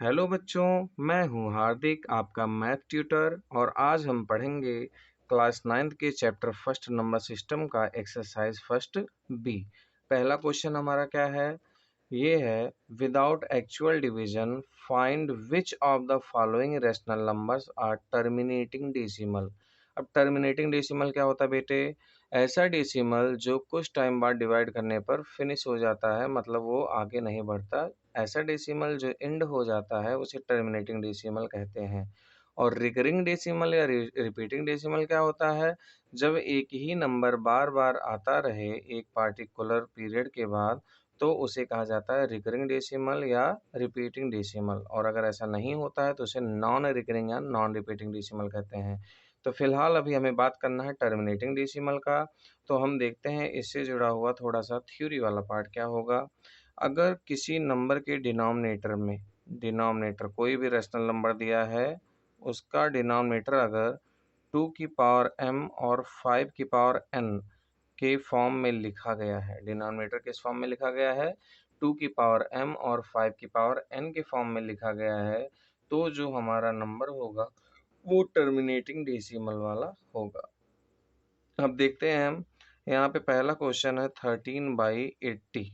Hello बच्चों, मैं हूं हार्दिक, आपका मैथ ट्यूटर। और आज हम पढ़ेंगे क्लास 9th के चैप्टर फर्स्ट नंबर सिस्टम का एक्सरसाइज फर्स्ट बी। पहला क्वेश्चन हमारा क्या है? ये है, without actual division find which of the following rational numbers are terminating decimal. अब टर्मिनेटिंग डेसिमल क्या होता है बेटे? ऐसा डेसिमल जो कुछ टाइम बाद डिवाइड करने पर फिनिश हो जाता है, मतलब वो आगे नहीं बढ़ता। ऐसा डेसिमल जो एंड हो जाता है उसे टर्मिनेटिंग डेसिमल कहते हैं। और रिकरिंग डेसिमल या रिपीटिंग डेसिमल क्या होता है? जब एक ही नंबर बार बार आता रहे एक पार्टिकुलर पीरियड के बाद, तो उसे कहा जाता है रिकरिंग डेसिमल या रिपीटिंग डेसिमल। और अगर ऐसा नहीं होता है तो उसे नॉन रिकरिंग या नॉन रिपीटिंग डेसिमल कहते हैं। तो फिलहाल अभी हमें बात करना है टर्मिनेटिंग डेसिमल का। तो हम देखते हैं इससे जुड़ा हुआ थोड़ा सा थ्योरी वाला पार्ट क्या होगा। अगर किसी नंबर के डिनोमिनेटर कोई भी रेशनल नंबर दिया है, उसका डिनोमिनेटर अगर 2 की पावर m और 5 की पावर n के फॉर्म में लिखा गया है, डिनोमिनेटर किस फॉर्म में लिखा गया है? 2 की पावर m और 5 की पावर n के फॉर्म में लिखा गया है, तो जो हमारा नंबर होगा वो टर्मिनेटिंग डेसिमल वाला होगा। अब देखते हैं हम, यहाँ पे पहला क्वेश्चन है 13/80।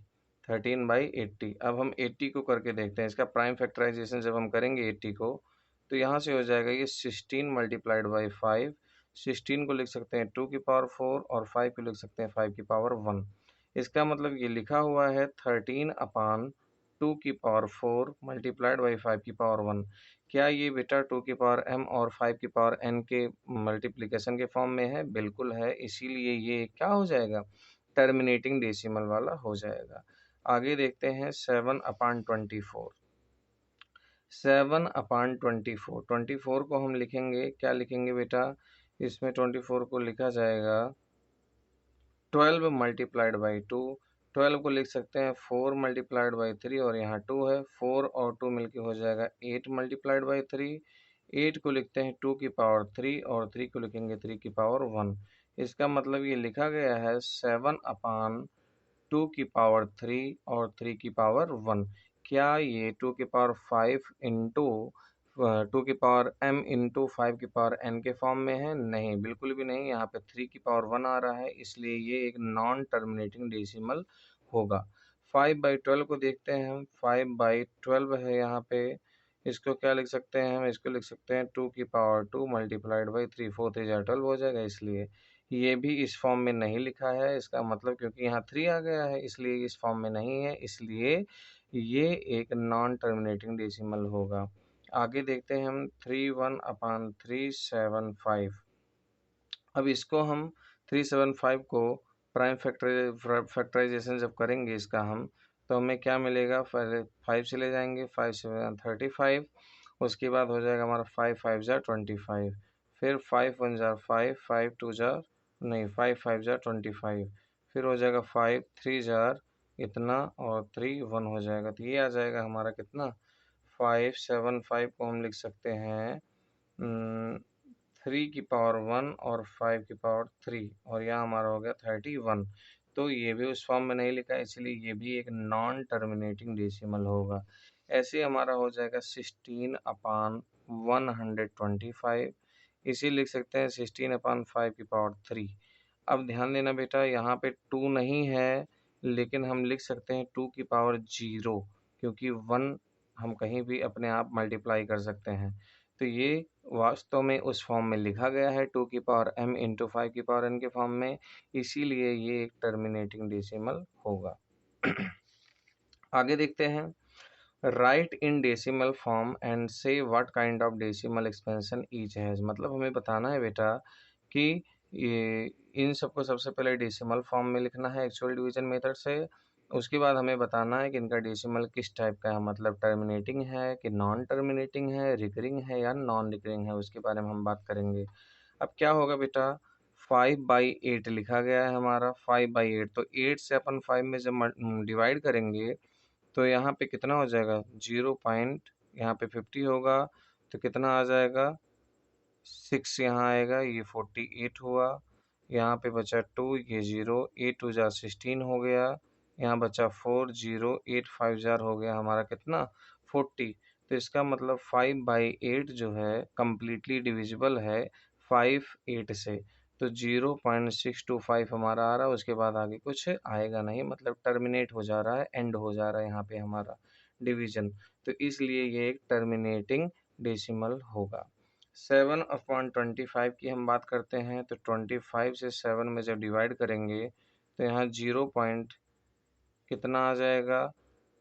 13/80। अब हम 80 को करके देखते हैं। इसका प्राइम फैक्टराइजेशन जब हम करेंगे 80 को, तो यहाँ से हो जाएगा ये 16 मल्टीप्लाइड बाई 5। 16 को लिख सकते हैं 2 की पावर 4 और 5 को लिख सकते हैं 5 की पावर 1। इसका मतलब ये लिखा हुआ है 13/2 की पावर 4 मल्टीप्लाइड बाई 5 की पावर 1। क्या ये बेटा 2 की पावर m और 5 की पावर n के मल्टीप्लिकेशन के फॉर्म में है? बिल्कुल है, इसीलिए ये क्या हो जाएगा? टर्मिनेटिंग डेसिमल वाला हो जाएगा। आगे देखते हैं 7/24। 7/24, 24 को हम लिखेंगे, क्या लिखेंगे बेटा? इसमें 24 को लिखा जाएगा 12 मल्टीप्लाइड बाई 2। 12 को लिख सकते हैं 4 मल्टीप्लाइड बाई 3 और यहाँ 2 है, 4 और 2 मिलके हो जाएगा 8 मल्टीप्लाइड बाई 3। 8 को लिखते हैं 2 की पावर 3 और 3 को लिखेंगे 3 की पावर 1। इसका मतलब ये लिखा गया है 7/2 की पावर 3 और 3 की पावर 1। क्या ये 2 की पावर 5 इंटू 2 की पावर m इंटू 5 की पावर n के फॉर्म में है? नहीं, बिल्कुल भी नहीं। यहाँ पे 3 की पावर 1 आ रहा है, इसलिए ये एक नॉन टर्मिनेटिंग डेसिमल होगा। 5/12 को देखते हैं हम। 5/12 है यहाँ पे। इसको क्या लिख सकते हैं हम? इसको लिख सकते हैं 2 की पावर 2 मल्टीप्लाइड बाई 3। 4 3 जा 12 हो जाएगा, इसलिए ये भी इस फॉर्म में नहीं लिखा है। इसका मतलब क्योंकि यहाँ 3 आ गया है, इसलिए इस फॉर्म में नहीं है, इसलिए ये एक नॉन टर्मिनेटिंग डेसिमल होगा। आगे देखते हैं हम 3/1/375। अब इसको हम 375 को प्राइम फैक्टराइजेशन जब करेंगे इसका हम, तो हमें क्या मिलेगा? पहले 5 चले जाएंगे, 5 7 35। उसके बाद हो जाएगा हमारा 5 5 जा 25। फिर 5 1 जा 5, 5 2 जा नहीं, 5 5 जा 25। फिर हो जाएगा 5 3 जार इतना और 3 1 हो जाएगा। तो ये आ जाएगा हमारा कितना? 575 को हम लिख सकते हैं 3 की पावर 1 और 5 की पावर 3 और यहाँ हमारा हो गया 31। तो ये भी उस फॉर्म में नहीं लिखा है, इसलिए ये भी एक नॉन टर्मिनेटिंग डेसिमल होगा। ऐसे हमारा हो जाएगा 16/125। इसे लिख सकते हैं 16/5 की पावर 3। अब ध्यान देना बेटा, यहाँ पे 2 नहीं है, लेकिन हम लिख सकते हैं 2 की पावर 0, क्योंकि 1 हम कहीं भी अपने आप मल्टीप्लाई कर सकते हैं। तो ये वास्तव में उस फॉर्म में लिखा गया है 2 की पावर m इंटू 5 की पावर n के फॉर्म में, इसीलिए ये एक टर्मिनेटिंग डेसिमल होगा। आगे देखते हैं, write in decimal form and say what kind of decimal expansion each has. मतलब हमें बताना है बेटा कि ये इन सबको सबसे पहले डेसिमल फॉर्म में लिखना है एक्चुअल डिवीजन मेथड से। उसके बाद हमें बताना है कि इनका डेसिमल किस टाइप का है, मतलब टर्मिनेटिंग है कि नॉन टर्मिनेटिंग है, रिकरिंग है या नॉन रिकरिंग है, उसके बारे में हम बात करेंगे। अब क्या होगा बेटा? 5/8 लिखा गया है हमारा। 5/8, तो 8 से अपन 5 में जब डिवाइड करेंगे तो यहाँ पे कितना हो जाएगा? 0 पॉइंट, यहाँ पे 50 होगा, तो कितना आ जाएगा? 6 यहाँ आएगा, ये 48 हुआ। यहाँ पे बचा 2, ये 0, 8 2 जा 16 हो गया। यहाँ बचा 4, 0, 8 5 जार हो गया हमारा कितना? 40। तो इसका मतलब 5/8 जो है कम्प्लीटली डिविजिबल है 5/8 से। तो 0.625 हमारा आ रहा है, उसके बाद आगे कुछ आएगा नहीं, मतलब टर्मिनेट हो जा रहा है, एंड हो जा रहा है यहाँ पे हमारा डिवीजन। तो इसलिए ये एक टर्मिनेटिंग डेसिमल होगा। 7/25 की हम बात करते हैं, तो 25 से 7 में जब डिवाइड करेंगे तो यहाँ 0 पॉइंट कितना आ जाएगा,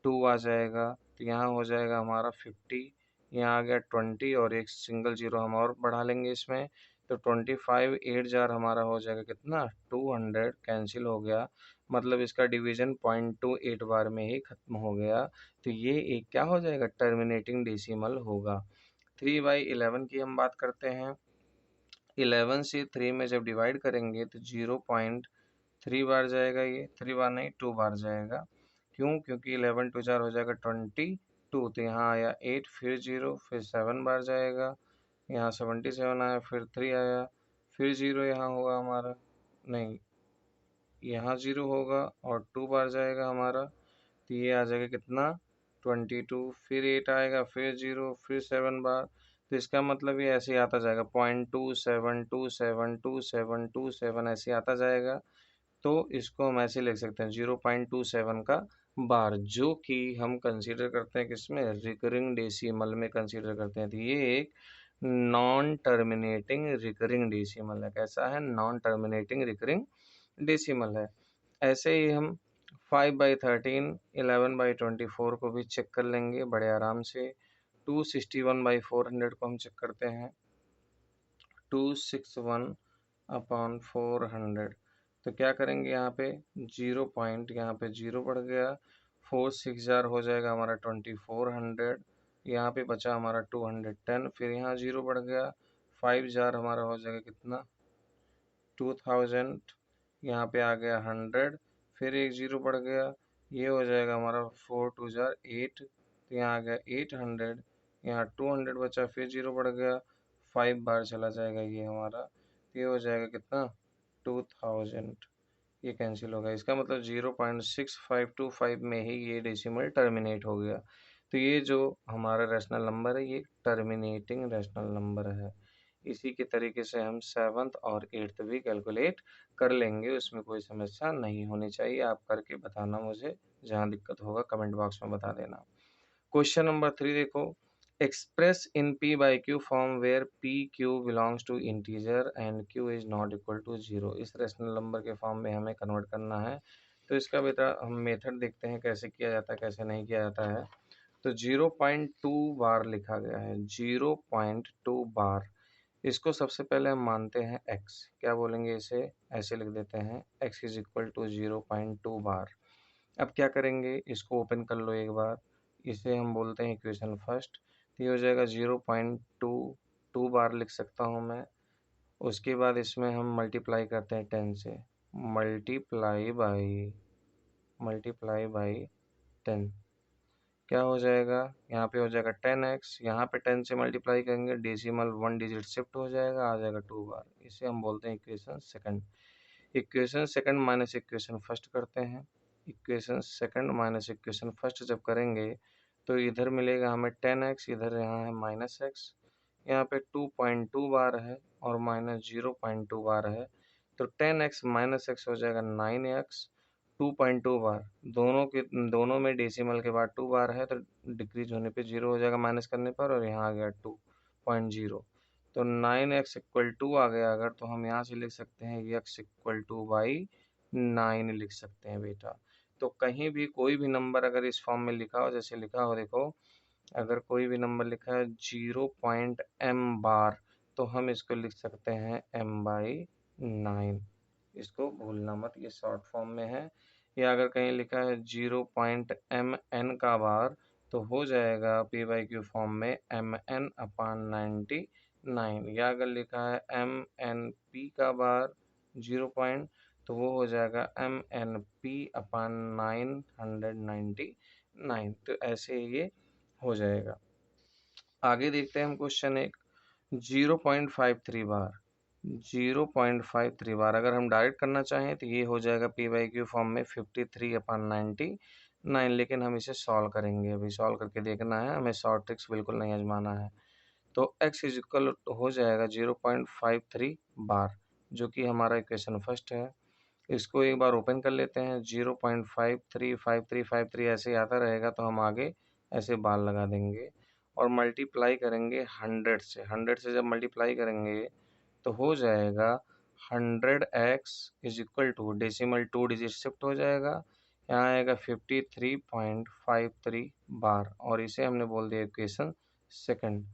2 आ जाएगा। तो यहाँ हो जाएगा हमारा 50, यहाँ आ गया 20 और एक सिंगल जीरो हम और बढ़ा लेंगे इसमें। तो 25 8 जार हमारा हो जाएगा कितना, 200 कैंसिल हो गया, मतलब इसका डिवीजन 0.28 बार में ही खत्म हो गया। तो ये एक क्या हो जाएगा, टर्मिनेटिंग डेसिमल होगा। 3/11 की हम बात करते हैं। 11 से 3 में जब डिवाइड करेंगे तो 0.3 बार जाएगा, ये 3 बार नहीं 2 बार जाएगा। क्यों, क्योंकि 11 2 4 हो जाएगा 22। तो यहाँ आया 8, फिर 0, फिर 7 बार जाएगा, यहाँ 77 आया, फिर 3 आया, फिर 0 यहाँ होगा हमारा, नहीं यहाँ 0 होगा और 2 बार जाएगा हमारा। तो ये आ जाएगा कितना, 22, फिर 8 आएगा, फिर 0, फिर 7 बार। तो इसका मतलब ये ऐसे ही आता जाएगा, 0.27272727 ऐसे आता जाएगा। तो इसको हम ऐसे लिख सकते हैं 0.27 का बार, जो कि हम कंसीडर करते हैं किसमें, रिकरिंग डेसिमल में कंसीडर करते हैं। तो ये एक नॉन टर्मिनेटिंग रिकरिंग डेसिमल है। कैसा है, नॉन टर्मिनेटिंग रिकरिंग डेसिमल है। ऐसे ही हम 5/13, 11/24 को भी चेक कर लेंगे बड़े आराम से। 261/400 को हम चेक करते हैं, 261/400। तो क्या करेंगे यहाँ पे, 0 पॉइंट यहाँ पे 0 बढ़ गया, 4 6 जार हो जाएगा हमारा 2400, यहाँ पे बचा हमारा 210, फिर यहाँ 0 बढ़ गया, 5 जार हमारा हो जाएगा कितना, 2000, यहाँ पे आ गया 100, फिर एक 0 बढ़ गया, ये हो जाएगा हमारा 4 2 जार 8, तो यहाँ आ गया 800, यहाँ 200 बचा, फिर 0 बढ़ गया, 5 बार चला जाएगा ये हमारा, ये हो जाएगा कितना, 2000। ये कैंसिल होगा, इसका मतलब 0.6525 में ही ये डेसिमल टर्मिनेट हो गया। तो ये जो हमारा रैशनल नंबर है, ये टर्मिनेटिंग रैशनल नंबर है। इसी के तरीके से हम 7th और 8th भी कैलकुलेट कर लेंगे, उसमें कोई समस्या नहीं होनी चाहिए। आप करके बताना मुझे, जहाँ दिक्कत होगा कमेंट बॉक्स में बता देना। क्वेश्चन नंबर 3 देखो, express in p by q form where p q belongs to integer and q is not equal to 0। इस रेशनल नंबर के फॉर्म में हमें कन्वर्ट करना है। तो इसका बेटा हम मेथड देखते हैं कैसे किया जाता है, कैसे नहीं किया जाता है। तो 0.2 बार लिखा गया है, 0.2 बार। इसको सबसे पहले हम मानते हैं x, क्या बोलेंगे इसे, ऐसे लिख देते हैं x इज इक्वल टू 0.2 बार। अब क्या करेंगे, इसको ओपन कर लो एक बार, इसे हम बोलते हैं इक्वेशन फर्स्ट। तो ये हो जाएगा 0.22 बार लिख सकता हूँ मैं। उसके बाद इसमें हम मल्टीप्लाई करते हैं 10 से, मल्टीप्लाई बाई 10, क्या हो जाएगा, यहाँ पे हो जाएगा 10x, यहाँ पे 10 से मल्टीप्लाई करेंगे, डेसिमल 1 डिजिट शिफ्ट हो जाएगा, आ जाएगा 2 बार। इसे हम बोलते हैं equation second. Equation second minus equation first करते हैं। Equation second minus equation first जब करेंगे तो इधर मिलेगा हमें 10x, इधर यहाँ है -x, यहाँ पे 2.2 बार है और -0.2 बार है। तो 10x माइनस x हो जाएगा 9x, 2.2 बार, दोनों में डेसिमल के बाद 2 बार है, तो डिक्रीज होने पे 0 हो जाएगा माइनस करने पर, और यहाँ आ गया 2.0। तो 9x इक्वल 2 आ गया अगर, तो हम यहाँ से लिख सकते हैं x इक्वल टू बाई 9 लिख सकते हैं बेटा। तो कहीं भी कोई भी नंबर अगर इस फॉर्म में लिखा हो, जैसे लिखा हो देखो, अगर कोई भी नंबर लिखा है 0.m बार, तो हम इसको लिख सकते हैं m/9। इसको भूलना मत, ये शॉर्ट फॉर्म में है। या अगर कहीं लिखा है 0.mn का बार, तो हो जाएगा p/q फॉर्म में mn/99। या अगर लिखा है mnp का बार 0 पॉइंट, तो वो हो जाएगा mnp/999। तो ऐसे ये हो जाएगा। आगे देखते हैं हम क्वेश्चन एक, 0.53 बार। 0.53 बार अगर हम डायरेक्ट करना चाहें तो ये हो जाएगा p/q फॉर्म में 53/99। 9, लेकिन हम इसे सॉल्व करेंगे, अभी सॉल्व करके देखना है, हमें शॉर्ट ट्रिक्स बिल्कुल नहीं आजमाना है। तो x इज इक्वल हो जाएगा 0.53 बार, जो कि हमारा इक्वेशन फर्स्ट है। इसको एक बार ओपन कर लेते हैं, 0.535353 ऐसे ही आता रहेगा, तो हम आगे ऐसे बार लगा देंगे और मल्टीप्लाई करेंगे 100 से। 100 से जब मल्टीप्लाई करेंगे तो हो जाएगा 100x is equal to decimal 2 digit shift हो जाएगा, यहाँ आएगा 53.53 बार और इसे हमने बोल दिया इक्वेशन सेकंड।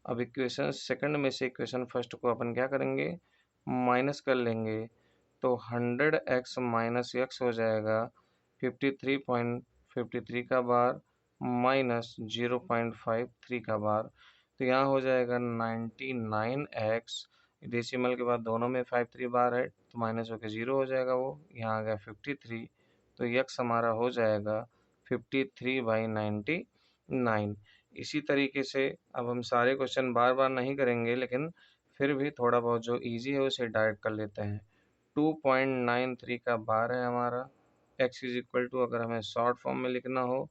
अब इक्वेशन सेकंड में से इक्वेशन फर्स्ट को अपन क्या करेंगे, माइनस कर लेंगे, तो 100x माइनस x हो जाएगा 53.53 का बार माइनस 0.53 का बार, तो यहाँ हो जाएगा 99x, डेसिमल के बाद दोनों में 53 बार है तो माइनस होकर 0 हो जाएगा, वो यहाँ आ गया 53, तो x हमारा हो जाएगा 53/99। इसी तरीके से अब हम सारे क्वेश्चन बार बार नहीं करेंगे, लेकिन फिर भी थोड़ा बहुत जो इजी है उसे डायरेक्ट कर लेते हैं। 2.93 का बार है हमारा, x इज इक्वल टू अगर हमें शॉर्ट फॉर्म में लिखना हो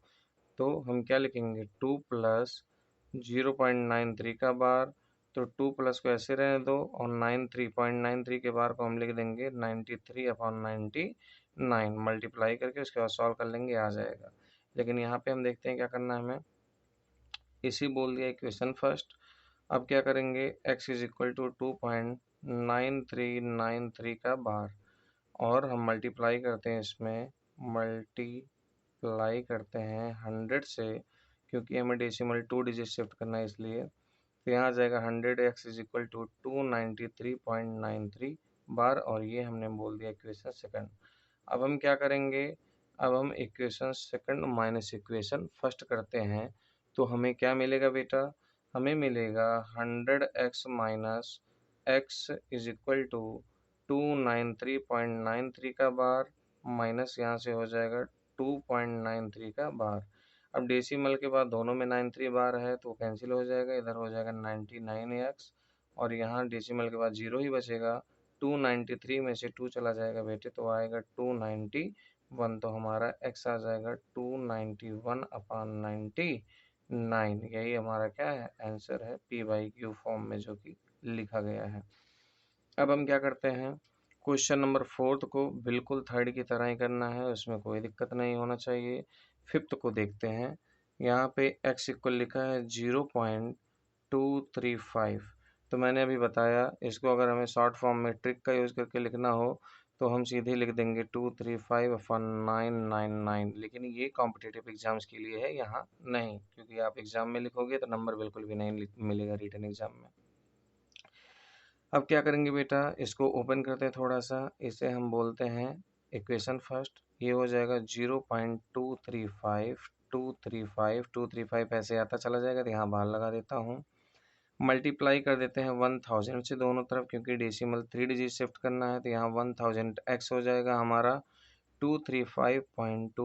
तो हम क्या लिखेंगे, 2 प्लस 0.93 का बार, तो 2 प्लस को ऐसे रहने दो और 93.93 के बार को हम लिख देंगे 93/99, मल्टीप्लाई करके उसके बाद सॉल्व कर लेंगे, आ जाएगा। लेकिन यहाँ पे हम देखते हैं क्या करना है हमें, इसी बोल दिया इक्वेशन फर्स्ट। अब क्या करेंगे, x इज इक्वल टू 2.9393 का बार और हम मल्टीप्लाई करते हैं, इसमें मल्टीप्लाई करते हैं 100 से, क्योंकि हमें डेसिमल 2 डिजिट शिफ्ट करना है इसलिए, तो यहाँ आ जाएगा 100x इज इक्वल टू 293.93 बार और ये हमने बोल दिया इक्वेशन सेकंड। अब हम क्या करेंगे, अब हम equation second minus equation first करते हैं, तो हमें क्या मिलेगा बेटा, हमें मिलेगा 100x minus x is equal to 293.93 का बार माइनस यहाँ से हो जाएगा 2.93 का बार। अब डेसिमल के बाद दोनों में 93 बार है तो कैंसिल हो जाएगा, इधर हो जाएगा 99x और यहाँ डेसिमल के बाद 0 ही बचेगा, 293 में से 2 चला जाएगा बेटे तो आएगा 291, तो हमारा x आ जाएगा 291/99, यही हमारा क्या है, आंसर है p/q फॉर्म में जो कि लिखा गया है। अब हम क्या करते हैं, क्वेश्चन नंबर 4 को बिल्कुल थर्ड की तरह ही करना है, उसमें कोई दिक्कत नहीं होना चाहिए। फिफ्थ को देखते हैं, यहाँ पे x इक्वल लिखा है 0.235, तो मैंने अभी बताया इसको अगर हमें शॉर्ट फॉर्म में ट्रिक का यूज़ करके लिखना हो तो हम सीधे लिख देंगे 235/999, लेकिन ये कॉम्पिटिटिव एग्जाम्स के लिए है, यहाँ नहीं, क्योंकि आप एग्जाम में लिखोगे तो नंबर बिल्कुल भी नहीं मिलेगा रिटन एग्जाम में। अब क्या करेंगे बेटा, इसको ओपन करते हैं थोड़ा सा, इसे हम बोलते हैं इक्वेशन फर्स्ट, ये हो जाएगा 0.235 ऐसे आता चला जाएगा, तो यहाँ बाहर लगा देता हूँ। मल्टीप्लाई कर देते हैं 1000 से दोनों तरफ, क्योंकि डेसिमल 3 डिजिट शिफ्ट करना है, तो यहाँ 1000x हो जाएगा हमारा 235.2